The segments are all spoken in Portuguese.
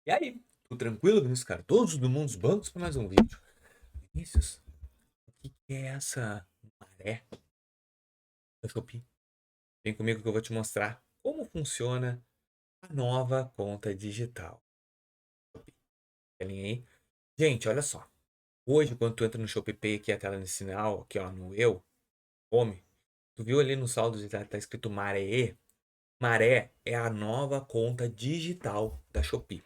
E aí, tudo tranquilo, Vinícius Cardoso do Mundo dos Bancos para mais um vídeo. Vinícius, o que é essa maré da Shopee? Vem comigo que eu vou te mostrar como funciona a nova conta digital. Telinha aí. Gente, olha só. Hoje, quando tu entra no Shopee Pay, aqui a tela nesse sinal, aqui ó, no Eu, Home, tu viu ali no saldo tá escrito Maré? Maré é a nova conta digital da Shopee.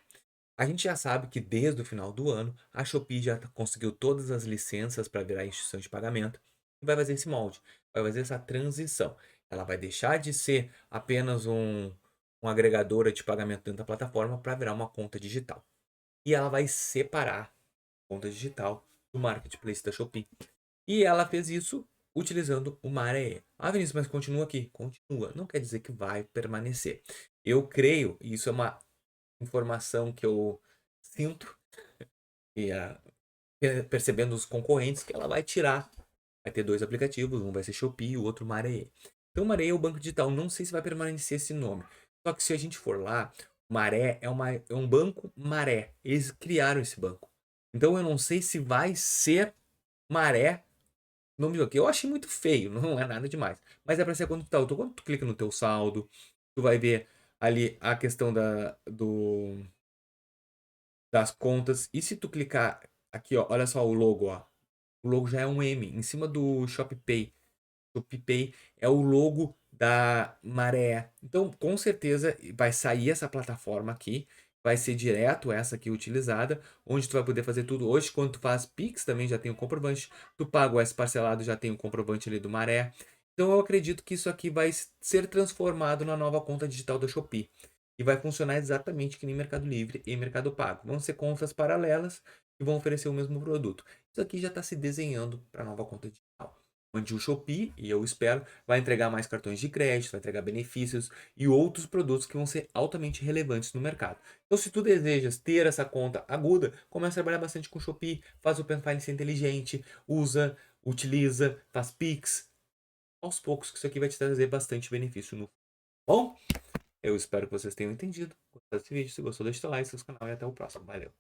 A gente já sabe que desde o final do ano a Shopee já conseguiu todas as licenças para virar instituição de pagamento e vai fazer esse molde, vai fazer essa transição. Ela vai deixar de ser apenas uma agregadora de pagamento dentro da plataforma para virar uma conta digital. E ela vai separar a conta digital do marketplace da Shopee. E ela fez isso utilizando o Maré. Ah, Vinícius, mas continua aqui. Continua. Não quer dizer que vai permanecer. Eu creio, e isso é uma informação que eu sinto e percebendo os concorrentes que ela vai tirar. Vai ter dois aplicativos, um vai ser Shopee e o outro Maré. Então Maré é o banco digital, não sei se vai permanecer esse nome. Só que se a gente for lá, Maré é um banco Maré. Eles criaram esse banco. Então eu não sei se vai ser Maré no nome do banco. Eu achei muito feio, não é nada demais. Mas é para ser quando tu, tá, quando tu clica no teu saldo, tu vai ver ali a questão das contas. E se tu clicar aqui, ó, olha só o logo, ó. O logo já é um M em cima do ShopeePay. ShopeePay é o logo da Maré. Então, com certeza vai sair essa plataforma aqui, vai ser direto essa aqui utilizada, onde tu vai poder fazer tudo. Hoje, quando tu faz Pix, também já tem o comprovante. Tu paga o S parcelado, já tem o comprovante ali do Maré. Então, eu acredito que isso aqui vai ser transformado na nova conta digital da Shopee. E vai funcionar exatamente que nem Mercado Livre e Mercado Pago. Vão ser contas paralelas que vão oferecer o mesmo produto. Isso aqui já está se desenhando para a nova conta digital. Onde o Shopee, e eu espero, vai entregar mais cartões de crédito, vai entregar benefícios e outros produtos que vão ser altamente relevantes no mercado. Então, se tu desejas ter essa conta aguda, comece a trabalhar bastante com o Shopee, faz o Pen Finance inteligente, usa, utiliza, faz Pix. Aos poucos, que isso aqui vai te trazer bastante benefício no. Bom, eu espero que vocês tenham entendido. Gostou desse vídeo? Se gostou, deixa o like, se inscreve no canal e até o próximo. Valeu!